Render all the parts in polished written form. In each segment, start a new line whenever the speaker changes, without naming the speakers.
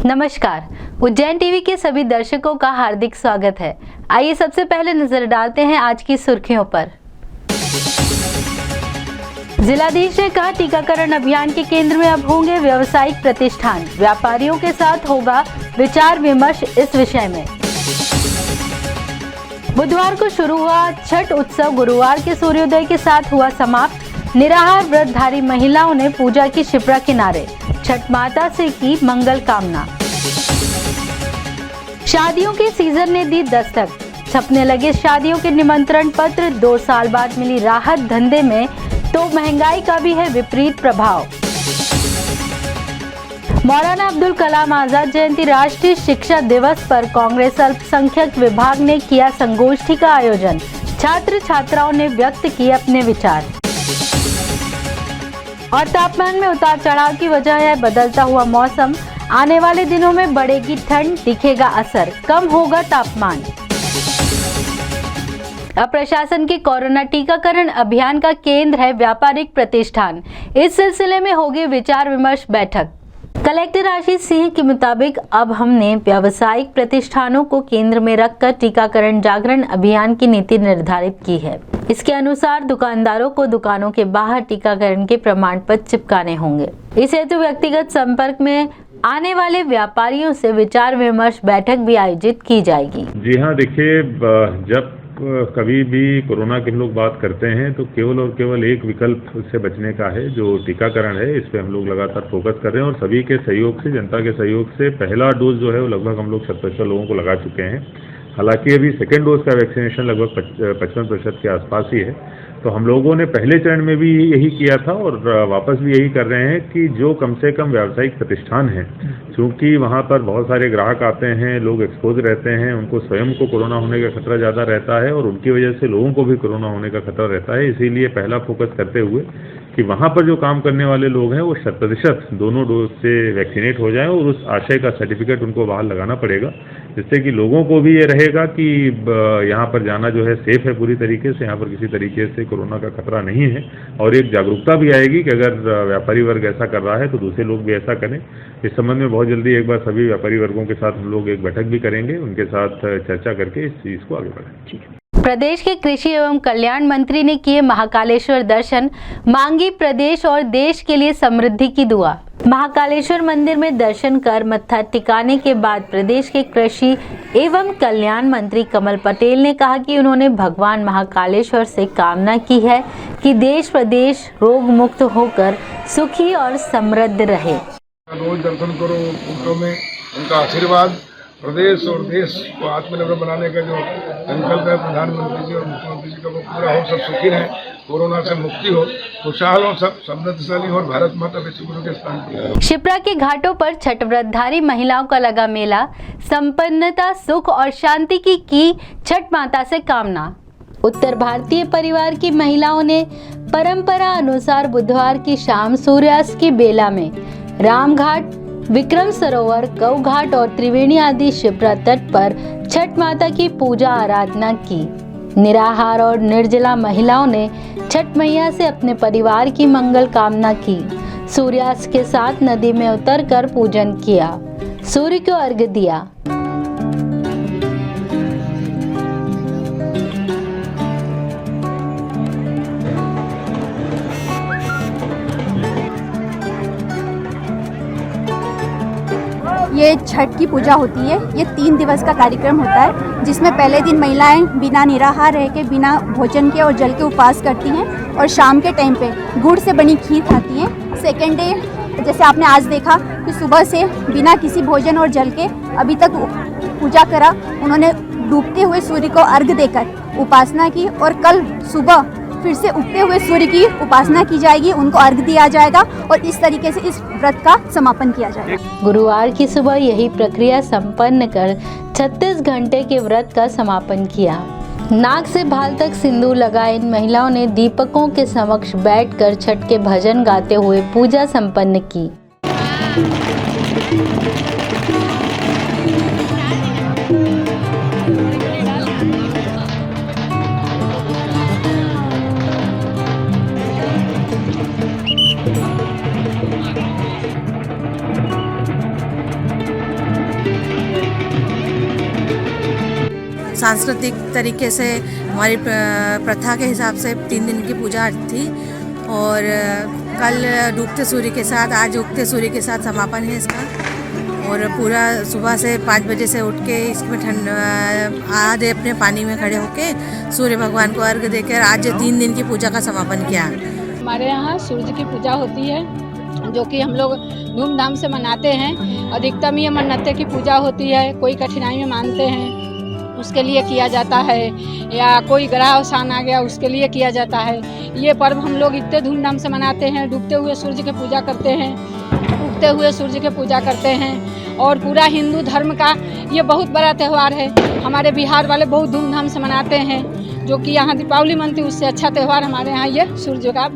नमस्कार, उज्जैन टीवी के सभी दर्शकों का हार्दिक स्वागत है। आइए सबसे पहले नजर डालते हैं आज की सुर्खियों पर। जिलाधीश ने कहा, टीकाकरण अभियान के केंद्र में अब होंगे व्यावसायिक प्रतिष्ठान, व्यापारियों के साथ होगा विचार विमर्श इस विषय में। बुधवार को शुरू हुआ छठ उत्सव गुरुवार के सूर्योदय के साथ हुआ समाप्त। निराहार व्रतधारी महिलाओं ने पूजा की शिप्रा किनारे, छठ माता से की मंगल कामना। शादियों के सीजन ने दी दस्तक, छपने लगे शादियों के निमंत्रण पत्र। 2 साल बाद मिली राहत धंधे में, तो महंगाई का भी है विपरीत प्रभाव। मौलाना अब्दुल कलाम आजाद जयंती राष्ट्रीय शिक्षा दिवस पर कांग्रेस अल्पसंख्यक विभाग ने किया संगोष्ठी का आयोजन। छात्र छात्राओं ने व्यक्त किए अपने विचार। और तापमान में उतार चढ़ाव की वजह है बदलता हुआ मौसम। आने वाले दिनों में बढ़ेगी ठंड, दिखेगा असर, कम होगा तापमान। अब प्रशासन के कोरोना टीकाकरण अभियान का केंद्र है व्यापारिक प्रतिष्ठान। इस सिलसिले में होगी विचार विमर्श बैठक। कलेक्टर आशीष सिंह के मुताबिक अब हमने व्यावसायिक प्रतिष्ठानों को केंद्र में रखकर टीकाकरण जागरण अभियान की नीति निर्धारित की है। इसके अनुसार दुकानदारों को दुकानों के बाहर टीकाकरण के प्रमाण पत्र चिपकाने होंगे। इस हेतु व्यक्तिगत संपर्क में आने वाले व्यापारियों से विचार विमर्श बैठक भी आयोजित की जाएगी।
जी हाँ, देखिए, जब कभी भी कोरोना के लोग बात करते हैं तो केवल और केवल एक विकल्प से बचने का है, जो टीकाकरण है। इस पे हम लोग लगातार फोकस कर रहे हैं और सभी के सहयोग से, जनता के सहयोग से पहला डोज जो है वो लगभग हम लोग 70% लोगों को लगा चुके हैं। हालांकि अभी सेकेंड डोज का वैक्सीनेशन लगभग 55% के आसपास ही है। तो हम लोगों ने पहले चरण में भी यही किया था और वापस भी यही कर रहे हैं कि जो कम से कम व्यावसायिक प्रतिष्ठान हैं, क्योंकि वहाँ पर बहुत सारे ग्राहक आते हैं, लोग एक्सपोज रहते हैं, उनको स्वयं को कोरोना होने का खतरा ज़्यादा रहता है और उनकी वजह से लोगों को भी कोरोना होने का खतरा रहता है। इसीलिए पहला फोकस करते हुए कि वहाँ पर जो काम करने वाले लोग हैं वो 100% दोनों डोज से वैक्सीनेट हो जाएं और उस आशय का सर्टिफिकेट उनको बाहर लगाना पड़ेगा, जिससे कि लोगों को भी ये रहेगा कि यहाँ पर जाना जो है सेफ है पूरी तरीके से, यहाँ पर किसी तरीके से कोरोना का खतरा नहीं है। और एक जागरूकता भी आएगी कि अगर व्यापारी वर्ग ऐसा कर रहा है तो दूसरे लोग भी ऐसा करें। इस संबंध में बहुत जल्दी एक बार सभी व्यापारी वर्गों के साथ हम लोग एक बैठक भी करेंगे, उनके साथ चर्चा करके इस चीज़ को आगे बढ़ाएंगे।
प्रदेश के कृषि एवं कल्याण मंत्री ने किए महाकालेश्वर दर्शन, मांगी प्रदेश और देश के लिए समृद्धि की दुआ। महाकालेश्वर मंदिर में दर्शन कर मत्था टिकाने के बाद प्रदेश के कृषि एवं कल्याण मंत्री कमल पटेल ने कहा कि उन्होंने भगवान महाकालेश्वर से कामना की है कि देश प्रदेश रोग मुक्त होकर सुखी और समृद्ध रहे।
रोज दर्शन करो, फोटो में उनका आशीर्वाद। प्रदेश और देश को आत्मनिर्भर बनाने का जो संकल्प है प्रधानमंत्री जी और मुख्यमंत्री जी का, वो पूरा हो, सब सुखी रहे, कोरोना से मुक्ति हो, खुशहाल हो, सब समृद्धशाली हो और भारत माता विश्व गुरु के स्थान पर।
शिप्रा के घाटों पर छठ व्रतधारी महिलाओं का लगा मेला, संपन्नता, सुख और शांति की छठ माता से कामना। उत्तर भारतीय परिवार की महिलाओं ने परंपरा अनुसार बुधवार की शाम सूर्यास्त की बेला में रामघाट, विक्रम सरोवर, गौ घाट और त्रिवेणी आदि शिप्रा तट पर छठ माता की पूजा आराधना की। निराहार और निर्जला महिलाओं ने छठ मैया से अपने परिवार की मंगल कामना की। सूर्यास्त के साथ नदी में उतरकर पूजन किया, सूर्य को अर्घ्य दिया।
ये छठ की पूजा होती है। ये 3 दिवस का कार्यक्रम होता है, जिसमें पहले दिन महिलाएं बिना निराहार रह के, बिना भोजन के और जल के उपवास करती हैं और शाम के टाइम पे गुड़ से बनी खीर खाती हैं। सेकेंड डे जैसे आपने आज देखा कि सुबह से बिना किसी भोजन और जल के अभी तक पूजा करा, उन्होंने डूबते हुए सूर्य को अर्घ्य देकर उपासना की और कल सुबह फिर से उगते हुए सूर्य की उपासना की जाएगी, उनको अर्घ्य दिया जाएगा और इस तरीके से इस व्रत का समापन किया जाएगा।
गुरुवार की सुबह यही प्रक्रिया संपन्न कर 36 घंटे के व्रत का समापन किया। नाक से भाल तक सिंदूर लगाए इन महिलाओं ने दीपकों के समक्ष बैठकर छठ के भजन गाते हुए पूजा संपन्न की।
सांस्कृतिक तरीके से हमारी प्रथा के हिसाब से 3 दिन की पूजा थी और कल डूबते सूर्य के साथ, आज उगते सूर्य के साथ समापन है इसका। और पूरा सुबह से 5 बजे से उठ के इसमें आधे अपने पानी में खड़े होके सूर्य भगवान को अर्घ देकर आज 3 दिन की पूजा का समापन किया।
हमारे यहाँ सूर्य की पूजा होती है जो कि हम लोग धूमधाम से मनाते हैं। अधिकतम ये मन्नतें की पूजा होती है, कोई कठिनाई में मानते हैं उसके लिए किया जाता है, या कोई ग्रह अवसान आ गया उसके लिए किया जाता है। ये पर्व हम लोग इतने धूमधाम से मनाते हैं, डूबते हुए सूर्य की पूजा करते हैं, उगते हुए सूर्य की पूजा करते हैं। और पूरा हिंदू धर्म का ये बहुत बड़ा त्यौहार है। हमारे बिहार वाले बहुत धूमधाम से मनाते हैं, जो कि यहाँ दीपावली मनती उससे अच्छा त्यौहार हमारे यहाँ ये सूर्य का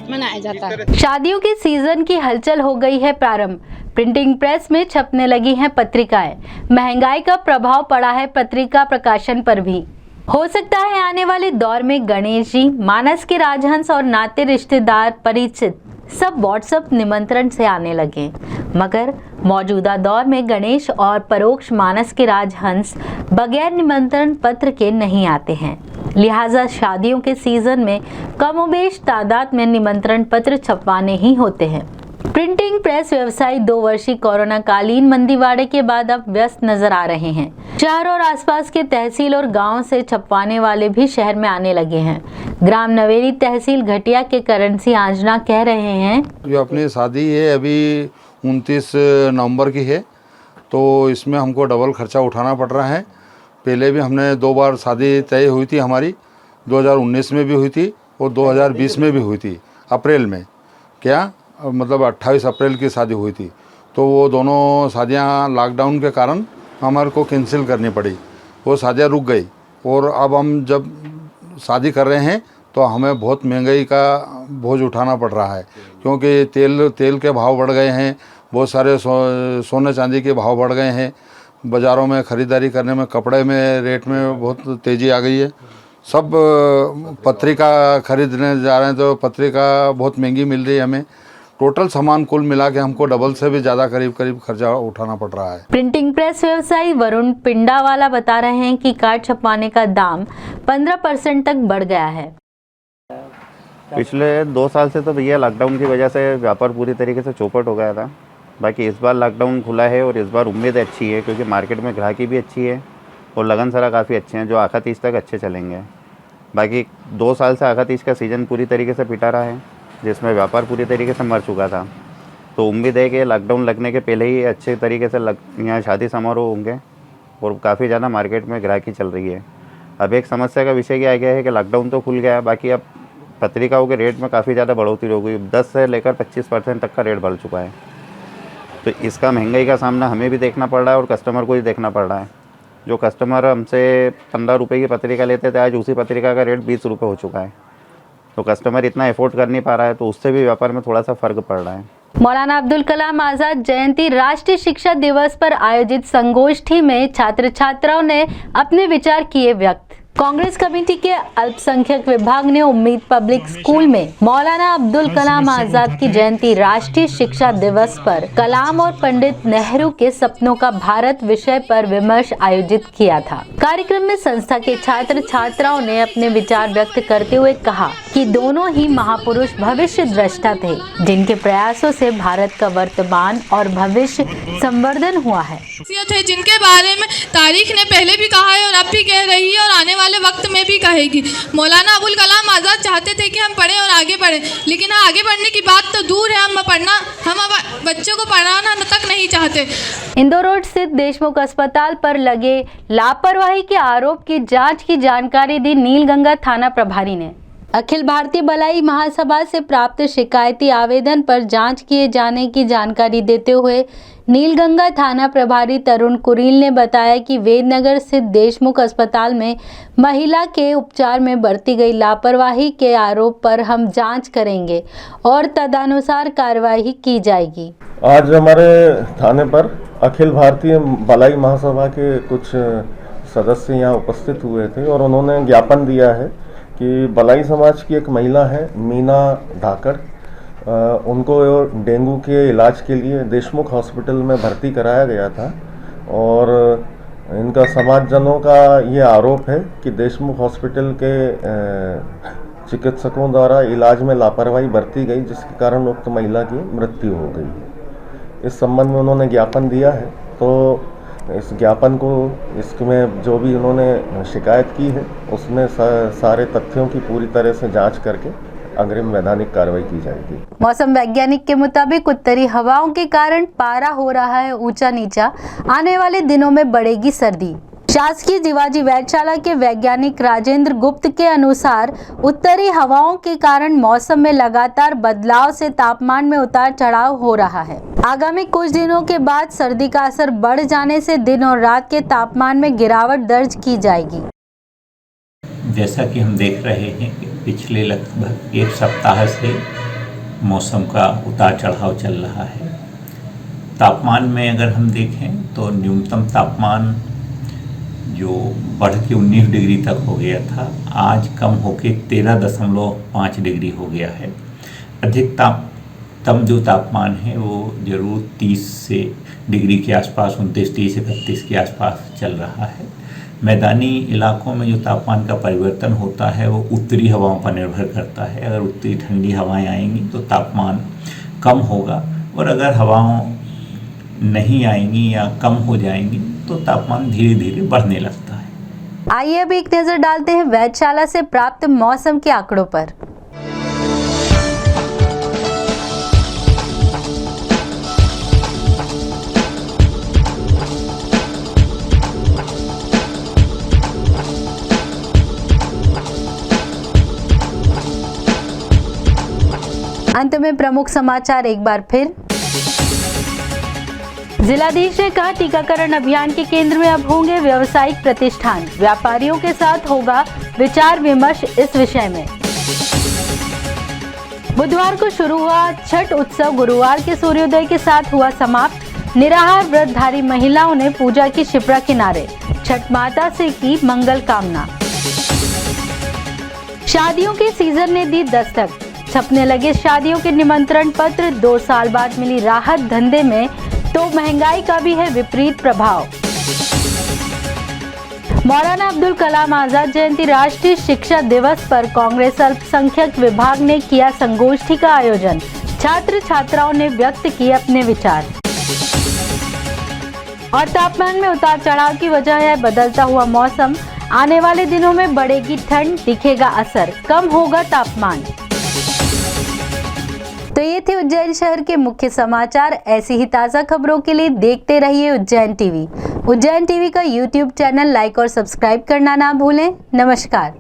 मनाया जाता है।
शादियों के सीजन की हलचल हो गई है प्रारंभ। प्रिंटिंग प्रेस में छपने लगी हैं पत्रिकाएं। महंगाई का प्रभाव पड़ा है पत्रिका प्रकाशन पर भी। हो सकता है आने वाले दौर में गणेश जी, मानस के राजहंस और नाते रिश्तेदार परिचित सब व्हाट्सएप निमंत्रण से आने लगे, मगर मौजूदा दौर में गणेश और परोक्ष मानस के राजहंस बगैर निमंत्रण पत्र के नहीं आते हैं। लिहाजा शादियों के सीजन में कमोबेश तादाद में निमंत्रण पत्र छपवाने ही होते हैं। प्रिंटिंग प्रेस व्यवसायी 2 वर्षीय कोरोना कालीन मंदीवाड़े के बाद अब व्यस्त नजर आ रहे हैं। शहर और आसपास के तहसील और गांव से छपवाने वाले भी शहर में आने लगे हैं। ग्राम नवेली तहसील घटिया के करण सिंह आंजना कह रहे हैं,
जो अपनी शादी है अभी 29 नवंबर की है, तो इसमें हमको डबल खर्चा उठाना पड़ रहा है। पहले भी हमने 2 बार शादी तय हुई थी हमारी, 2019 में भी हुई थी और 2020 में भी हुई थी अप्रैल में। क्या मतलब 28 अप्रैल की शादी हुई थी, तो वो दोनों शादियाँ लॉकडाउन के कारण हमारे को कैंसिल करनी पड़ी, वो शादियाँ रुक गई। और अब हम जब शादी कर रहे हैं तो हमें बहुत महंगाई का बोझ उठाना पड़ रहा है, क्योंकि तेल के भाव बढ़ गए हैं, बहुत सारे सोने चांदी के भाव बढ़ गए हैं, बाज़ारों में ख़रीदारी करने में, कपड़े में रेट में बहुत तेज़ी आ गई है। सब पत्रिका खरीदने जा रहे हैं तो पत्रिका बहुत महंगी मिल रही है हमें। टोटल सामान कुल मिला के हमको डबल से भी ज़्यादा करीब खर्चा उठाना पड़ रहा है।
प्रिंटिंग प्रेस व्यवसायी वरुण पिंडावाला बता रहे हैं कि कार्ड छपवाने का दाम 15% तक बढ़ गया है।
पिछले 2 साल से तो भैया लॉकडाउन की वजह से व्यापार पूरी तरीके से चौपट हो गया था। बाकी इस बार लॉकडाउन खुला है और इस बार उम्मीद अच्छी है, क्योंकि मार्केट में ग्राहकी भी अच्छी है और लगन सरा काफ़ी अच्छे हैं, जो आखा तीज तक अच्छे चलेंगे। बाकी 2 साल से आखा तीज का सीज़न पूरी तरीके से पिटा रहा है, जिसमें व्यापार पूरी तरीके से मर चुका था। तो उम्मीद है कि लॉकडाउन लगने के पहले ही अच्छे तरीके से यहाँ शादी समारोह होंगे और काफ़ी ज़्यादा मार्केट में ग्राहकी चल रही है। अब एक समस्या का विषय क्या आ गया है कि लॉकडाउन तो खुल गया है, बाकी अब पत्रिकाओं के रेट में काफ़ी ज़्यादा बढ़ोतरी हो गई, 10 से लेकर 25% तक का रेट बढ़ चुका है। तो इसका महंगाई का सामना हमें भी देखना पड़ रहा है और कस्टमर को भी देखना पड़ रहा है। जो कस्टमर हमसे 15 रुपये की पत्रिका लेते थे, आज उसी पत्रिका का रेट 20 रुपये हो चुका है। तो कस्टमर इतना एफोर्ड कर नहीं पा रहा है, तो उससे भी व्यापार में थोड़ा सा फर्क पड़ रहा है।
मौलाना अब्दुल कलाम आजाद जयंती राष्ट्रीय शिक्षा दिवस पर आयोजित संगोष्ठी में छात्र छात्राओं ने अपने विचार किए व्यक्त। कांग्रेस कमेटी के अल्पसंख्यक विभाग ने उम्मीद पब्लिक स्कूल में मौलाना अब्दुल कलाम आजाद की जयंती राष्ट्रीय शिक्षा दिवस पर कलाम और पंडित नेहरू के सपनों का भारत विषय पर विमर्श आयोजित किया था। कार्यक्रम में संस्था के छात्र छात्राओं ने अपने विचार व्यक्त करते हुए कहा कि दोनों ही महापुरुष भविष्य दृष्टा थे, जिनके प्रयासों से भारत का वर्तमान और भविष्य संवर्धन हुआ है।
जिनके बारे में तारीख ने पहले भी कहा है और अब भी कह रही है और आने वाले वक्त में भी कहेगी। मौलाना अबुल कलाम आज़ाद चाहते थे कि हम पढ़ें और आगे बढ़ें, लेकिन आगे बढ़ने की बात तो दूर है, हम बच्चों को पढ़ाना तक नहीं चाहते।
इंदौर रोड स्थित देशमुख अस्पताल पर लगे लापरवाही के आरोप की जांच की जानकारी दी नीलगंगा थाना प्रभारी ने। अखिल भारतीय भलाई महासभा से प्राप्त शिकायती आवेदन पर जांच किए जाने की जानकारी देते हुए नीलगंगा थाना प्रभारी तरुण कुरील ने बताया कि वेदनगर स्थित देशमुख अस्पताल में महिला के उपचार में बरती गई लापरवाही के आरोप पर हम जांच करेंगे और तदनुसार कार्रवाई की जाएगी।
आज हमारे थाने पर अखिल भारतीय भलाई महासभा के कुछ सदस्य यहाँ उपस्थित हुए थे और उन्होंने ज्ञापन दिया है कि भलाई समाज की एक महिला है मीना धाकड़, उनको डेंगू के इलाज के लिए देशमुख हॉस्पिटल में भर्ती कराया गया था और इनका समाजजनों का ये आरोप है कि देशमुख हॉस्पिटल के चिकित्सकों द्वारा इलाज में लापरवाही बरती गई, जिसके कारण उक्त महिला की मृत्यु हो गई है। इस संबंध में उन्होंने ज्ञापन दिया है, तो इस ज्ञापन को, इसमें जो भी उन्होंने शिकायत की है उसमें सारे तथ्यों की पूरी तरह से जांच करके अग्रिम वैधानिक कार्रवाई की जाएगी।
मौसम वैज्ञानिक के मुताबिक उत्तरी हवाओं के कारण पारा हो रहा है ऊंचा नीचा, आने वाले दिनों में बढ़ेगी सर्दी। शासकीय जीवाजी वैधशाला के वैज्ञानिक राजेंद्र गुप्त के अनुसार उत्तरी हवाओं के कारण मौसम में लगातार बदलाव से तापमान में उतार चढ़ाव हो रहा है। आगामी कुछ दिनों के बाद सर्दी का असर बढ़ जाने से दिन और रात के तापमान में गिरावट दर्ज की जाएगी।
जैसा कि हम देख रहे हैं कि पिछले लगभग एक सप्ताह से मौसम का उतार चढ़ाव चल रहा है। तापमान में अगर हम देखें तो न्यूनतम तापमान जो बढ़ के 19 डिग्री तक हो गया था, आज कम होके 13.5 डिग्री हो गया है। अधिकतम जो तापमान है वो जरूर 30 से डिग्री के आसपास, 29, 30, 31 के आसपास चल रहा है। मैदानी इलाकों में जो तापमान का परिवर्तन होता है वो उत्तरी हवाओं पर निर्भर करता है। अगर उत्तरी ठंडी हवाएं आएंगी तो तापमान कम होगा, और अगर हवाओं नहीं आएंगी या कम हो जाएंगी तो तापमान धीरे धीरे बढ़ने लगता है।
आइए अब एक नजर डालते हैं वैधशाला से प्राप्त मौसम के आंकड़ों पर। अंत में प्रमुख समाचार एक बार फिर। जिलाधीश ने कहा, टीकाकरण अभियान के केंद्र में अब होंगे व्यावसायिक प्रतिष्ठान, व्यापारियों के साथ होगा विचार विमर्श इस विषय में। बुधवार को शुरू हुआ छठ उत्सव गुरुवार के सूर्योदय के साथ हुआ समाप्त। निराहार व्रतधारी महिलाओं ने पूजा की शिप्रा किनारे, छठ माता से की मंगल कामना। शादियों के सीजन ने दी दस्तक, छपने लगे शादियों के निमंत्रण पत्र। 2 साल बाद मिली राहत धंधे में, तो महंगाई का भी है विपरीत प्रभाव। मौलाना अब्दुल कलाम आजाद जयंती राष्ट्रीय शिक्षा दिवस पर कांग्रेस अल्पसंख्यक विभाग ने किया संगोष्ठी का आयोजन। छात्र छात्राओं ने व्यक्त किए अपने विचार। और तापमान में उतार चढ़ाव की वजह है बदलता हुआ मौसम, आने वाले दिनों में बढ़ेगी ठंड, दिखेगा असर, कम होगा तापमान। तो ये थे उज्जैन शहर के मुख्य समाचार। ऐसी ही ताज़ा खबरों के लिए देखते रहिए उज्जैन टीवी। उज्जैन टीवी का YouTube चैनल लाइक और सब्सक्राइब करना ना भूलें। नमस्कार।